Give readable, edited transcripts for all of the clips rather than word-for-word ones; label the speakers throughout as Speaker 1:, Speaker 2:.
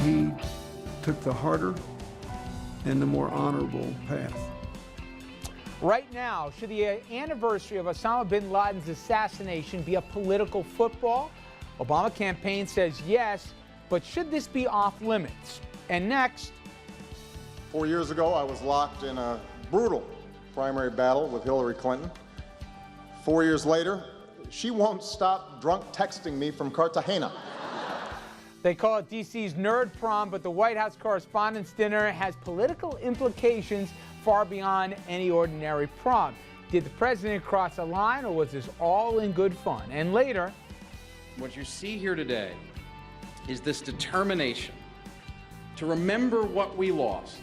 Speaker 1: He took the harder and the more honorable path.
Speaker 2: Right now, should the anniversary of Osama bin Laden's assassination be a political football? Obama campaign says yes, but should this be off limits? And next.
Speaker 3: 4 years ago, I was locked in a brutal primary battle with Hillary Clinton. 4 years later, she won't stop drunk texting me from Cartagena.
Speaker 2: They call it DC's Nerd Prom, but the White House Correspondents' Dinner has political implications far beyond any ordinary prom. Did the president cross a line, or was this all in good fun? And later,
Speaker 4: what you see here today is this determination to remember what we lost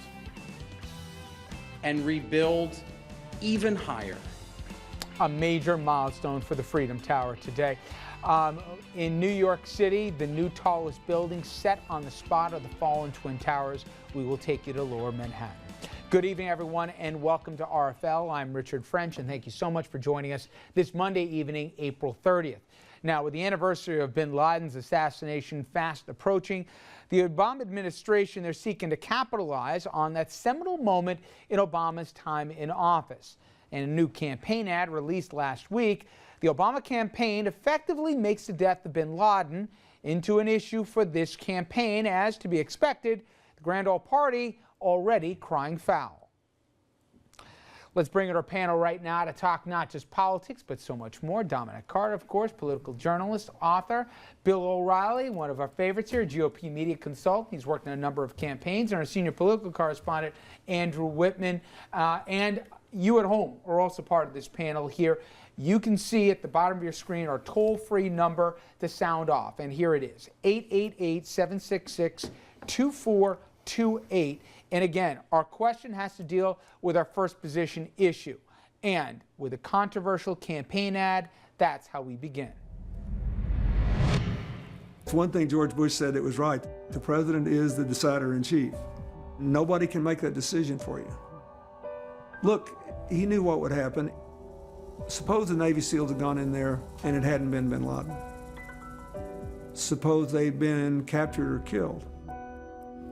Speaker 4: and rebuild even higher.
Speaker 2: A major milestone for the Freedom Tower today. In New York City, the new tallest building set on the spot of the fallen Twin Towers. We will take you to Lower Manhattan. Good evening, everyone, and welcome to RFL. I'm Richard French, and thank you so much for joining us this Monday evening, April 30th. Now, with the anniversary of bin Laden's assassination fast approaching, the Obama administration, they're seeking to capitalize on that seminal moment in Obama's time in office. In a new campaign ad released last week, the Obama campaign effectively makes the death of bin Laden into an issue for this campaign, as to be expected, the Grand Old Party already crying foul. Let's bring in our panel right now to talk not just politics, but so much more. Dominic Carter, of course, political journalist, author. Bill O'Reilly, one of our favorites here, GOP media consultant. He's worked on a number of campaigns. And our senior political correspondent, Andrew Whitman. And you at home are also part of this panel here. You can see at the bottom of your screen our toll-free number to sound off. And here it is, 888-766-2428. And again, our question has to deal with our first position issue. And with a controversial campaign ad, that's how we begin.
Speaker 1: It's one thing George Bush said that was right. The president is the decider in chief. Nobody can make that decision for you. Look, he knew what would happen. Suppose the Navy SEALs had gone in there and it hadn't been bin Laden. Suppose they'd been captured or killed.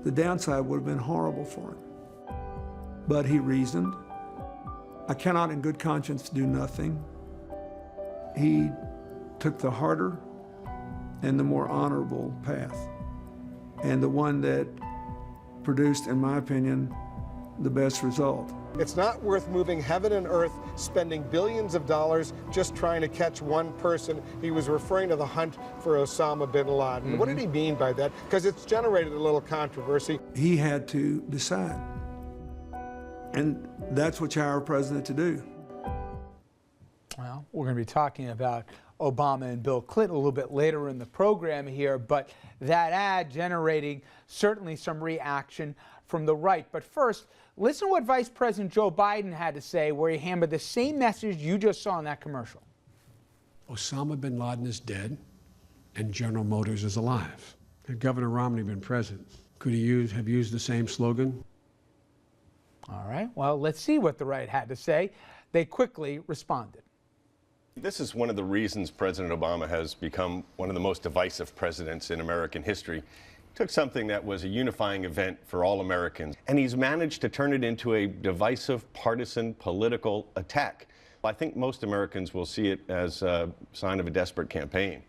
Speaker 1: The downside would have been horrible for him. But he reasoned, I cannot in good conscience do nothing. He took the harder and the more honorable path, and the one that produced, in my opinion, the best result.
Speaker 5: It's not worth moving heaven and earth, spending billions of dollars just trying to catch one person. He was referring to the hunt for Osama bin Laden. What did he mean by that? Because it's generated a little controversy.
Speaker 1: He had to decide. And that's what you hire a president to do.
Speaker 2: Well, we're going to be talking about Obama and Bill Clinton a little bit later in the program here, but that ad generating certainly some reaction from the right. But first, listen to what Vice President Joe Biden had to say, where he hammered the same message you just saw in that commercial.
Speaker 6: Osama bin Laden is dead and General Motors is alive. Had Governor Romney been president, could he have used the same slogan?
Speaker 2: All right, well, let's see what the right had to say. They quickly responded.
Speaker 7: This is one of the reasons President Obama has become one of the most divisive presidents in American history. Took something that was a unifying event for all Americans, and he's managed to turn it into a divisive, partisan, political attack. I think most Americans will see it as a sign of a desperate campaign.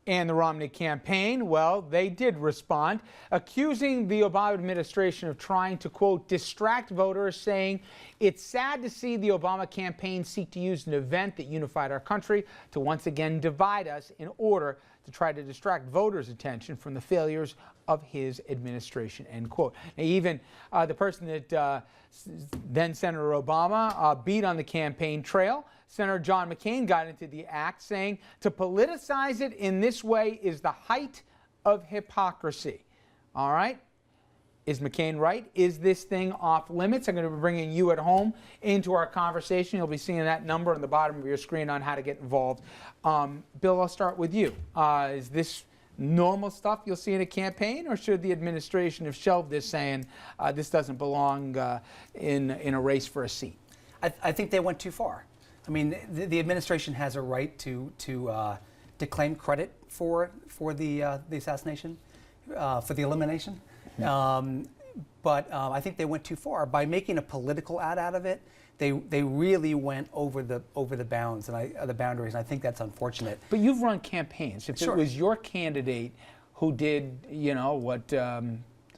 Speaker 2: And the Romney campaign, well, they did respond, accusing the Obama administration of trying to, quote, distract voters, saying it's sad to see the Obama campaign seek to use an event that unified our country to once again divide us in order to try to distract voters' attention from the failures of his administration, end quote. Now, even the person that then Senator Obama beat on the campaign trail, Senator John McCain, got into the act, saying to politicize it in this way is the height of hypocrisy. All right? Is McCain right? Is this thing off limits? I'm going to be bringing you at home into our conversation. You'll be seeing that number on the bottom of your screen on how to get involved. Bill, I'll start with you. Is this normal stuff you'll see in a campaign, or should the administration have shelved this, saying this doesn't belong in a race for a seat?
Speaker 8: I think they went too far. I mean, the administration has a right to claim credit for the assassination. for the elimination. But I think they went too far by making a political ad out of it. They really went over the bounds and the boundaries, and I think that's unfortunate.
Speaker 2: But you've run campaigns. If
Speaker 8: Sure.
Speaker 2: it was your candidate who did, what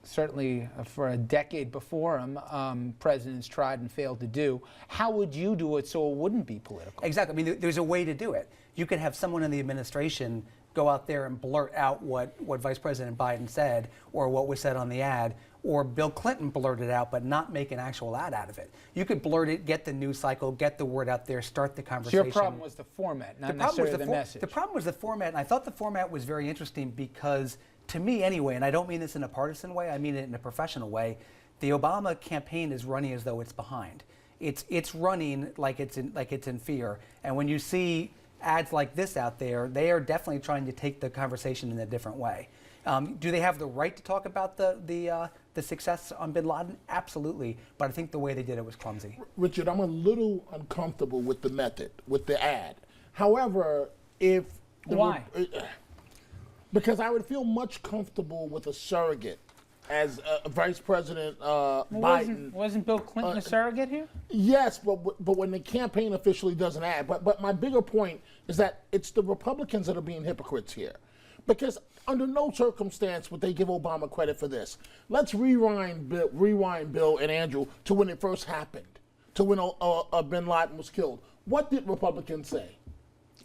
Speaker 2: certainly for a decade before him, presidents tried and failed to do, how would you do it so it wouldn't be political?
Speaker 8: Exactly. I mean, there's a way to do it. You could have someone in the administration go out there and blurt out what Vice President Biden said or what was said on the ad, or Bill Clinton blurted out but not make an actual ad out of it. You could blurt it, get the news cycle, get the word out there, start the
Speaker 2: So
Speaker 8: conversation.
Speaker 2: your problem was the format, not necessarily the message.
Speaker 8: The problem was the format, and I thought the format was very interesting because, to me anyway, and I don't mean this in a partisan way, I mean it in a professional way, the Obama campaign is running as though it's behind. It's running like it's in fear. And when you see ads like this out there, they are definitely trying to take the conversation in a different way. Do they have the right to talk about the success on bin Laden? Absolutely. But I think the way they did it was clumsy.
Speaker 9: Richard, I'm a little uncomfortable with the method, with the ad. However, if...
Speaker 2: Why?
Speaker 9: Because I would feel much comfortable with a surrogate as Vice President Biden.
Speaker 2: Wasn't Bill Clinton a surrogate here?
Speaker 9: Yes, but when the campaign officially does an ad. But my bigger point is that it's the Republicans that are being hypocrites here. Because under no circumstance would they give Obama credit for this. Let's rewind Bill and Andrew to when it first happened, to when bin Laden was killed. What did Republicans say?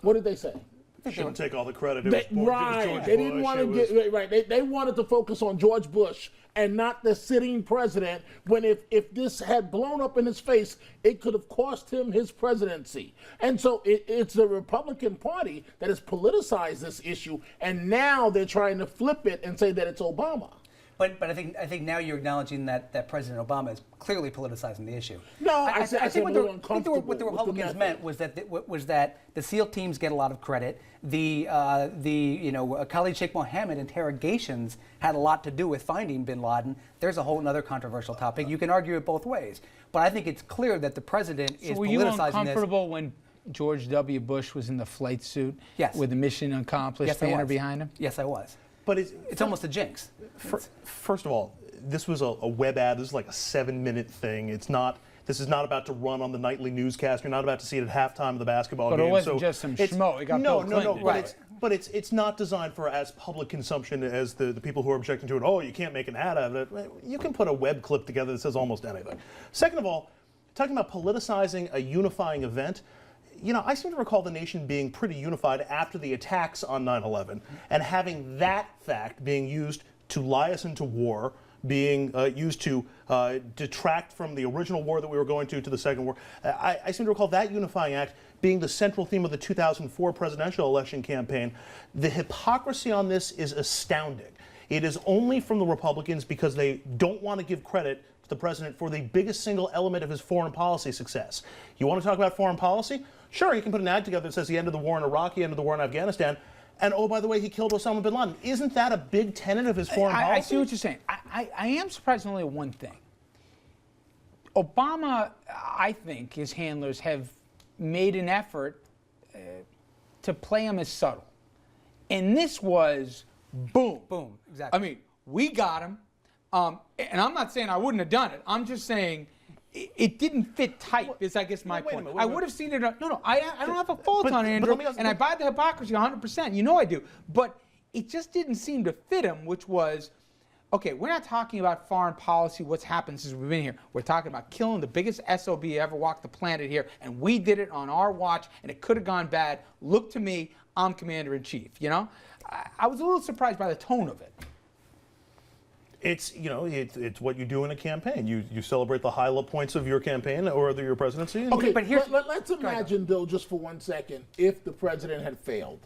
Speaker 9: What did they say?
Speaker 10: Shouldn't take all the credit.
Speaker 9: They didn't want to get right. They wanted to focus on George Bush and not the sitting president. When if this had blown up in his face, it could have cost him his presidency. And so it's the Republican Party that has politicized this issue, and now they're trying to flip it and say that it's Obama.
Speaker 8: But I think now you're acknowledging that President Obama is clearly politicizing the issue.
Speaker 9: No, I
Speaker 8: think
Speaker 9: said
Speaker 8: what the Republicans meant was that the SEAL teams get a lot of credit. The Khalid Sheikh Mohammed interrogations had a lot to do with finding bin Laden. There's a whole other controversial topic. You can argue it both ways. But I think it's clear that the president is politicizing this.
Speaker 2: So were you uncomfortable when George W. Bush was in the flight suit with the mission accomplished banner behind him?
Speaker 8: Yes, I was.
Speaker 10: But
Speaker 8: it's almost a jinx.
Speaker 10: First of all, this was a web ad. This is like a 7-minute thing. This is not about to run on the nightly newscast. You're not about to see it at halftime of the basketball game.
Speaker 2: But it wasn't just some schmo. It got Bill Clinton.
Speaker 10: But it's not designed for as public consumption as the people who are objecting to it. Oh, you can't make an ad out of it. You can put a web clip together that says almost anything. Second of all, talking about politicizing a unifying event, I seem to recall the nation being pretty unified after the attacks on 9/11 and having that fact being used to lie us into war, being used to detract from the original war that we were going to the second war. I seem to recall that unifying act being the central theme of the 2004 presidential election campaign. The hypocrisy on this is astounding. It is only from the Republicans because they don't want to give credit to the president for the biggest single element of his foreign policy success. You want to talk about foreign policy? Sure, you can put an ad together that says the end of the war in Iraq, the end of the war in Afghanistan, and oh, by the way, he killed Osama bin Laden. Isn't that a big tenet of his foreign policy?
Speaker 2: I see what you're saying. I am surprised only at one thing. Obama, I think, his handlers have made an effort to play him as subtle. And this was boom.
Speaker 8: Boom, exactly.
Speaker 2: I mean, we got him. And I'm not saying I wouldn't have done it. I'm just saying it didn't fit tight, is I guess my point. I would have seen it. No, I don't have a fault on Andrew, and I buy the hypocrisy 100%. You know I do. But it just didn't seem to fit him, which was, okay, we're not talking about foreign policy, what's happened since we've been here. We're talking about killing the biggest SOB ever walked the planet here, and we did it on our watch, and it could have gone bad. Look to me, I'm commander-in-chief, I was a little surprised by the tone of it.
Speaker 10: It's it's what you do in a campaign. You celebrate the high points of your campaign or your presidency.
Speaker 9: Okay, but let's imagine, Bill, just for 1 second, if the president had failed.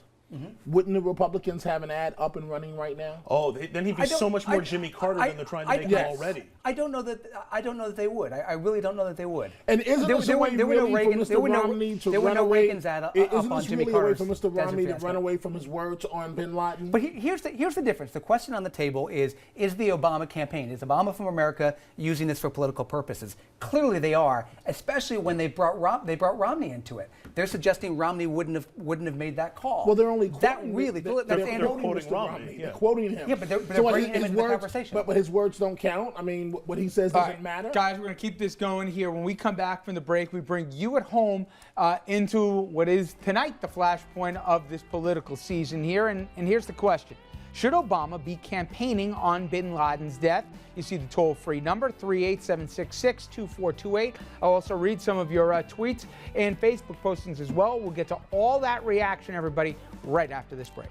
Speaker 9: Wouldn't the Republicans have an ad up and running right now?
Speaker 10: Oh, then he'd be so much more Jimmy Carter than they're trying to make him already.
Speaker 8: I don't know that they would. I really don't know that they would.
Speaker 9: And isn't this a way really for Mr. Romney to run away? Isn't this really a way for Mr. Romney to run away from his words on bin Laden?
Speaker 8: But here's the difference. The question on the table is the Obama campaign, is Obama from America using this for political purposes? Clearly they are, especially when they brought Romney into it. They're suggesting Romney wouldn't have made that call.
Speaker 9: Well, they're only only
Speaker 8: That
Speaker 9: quoting
Speaker 8: really-
Speaker 9: they're
Speaker 8: that's
Speaker 9: quoting
Speaker 10: quoting
Speaker 9: Mr.
Speaker 10: Romney,
Speaker 9: Romney.
Speaker 10: yeah.
Speaker 9: They're quoting him.
Speaker 8: Yeah, but they're
Speaker 9: what,
Speaker 8: bringing him
Speaker 9: his
Speaker 8: into the
Speaker 9: words,
Speaker 8: conversation.
Speaker 9: But his words don't count. I mean, what he says
Speaker 2: All
Speaker 9: doesn't
Speaker 2: right,
Speaker 9: matter.
Speaker 2: guys, we're going to keep this going here. When we come back from the break, we bring you at home into what is tonight the flashpoint of this political season here. And here's the question. Should Obama be campaigning on bin Laden's death? You see the toll-free number, 38766-2428. I'll also read some of your tweets and Facebook postings as well. We'll get to all that reaction, everybody, right after this break.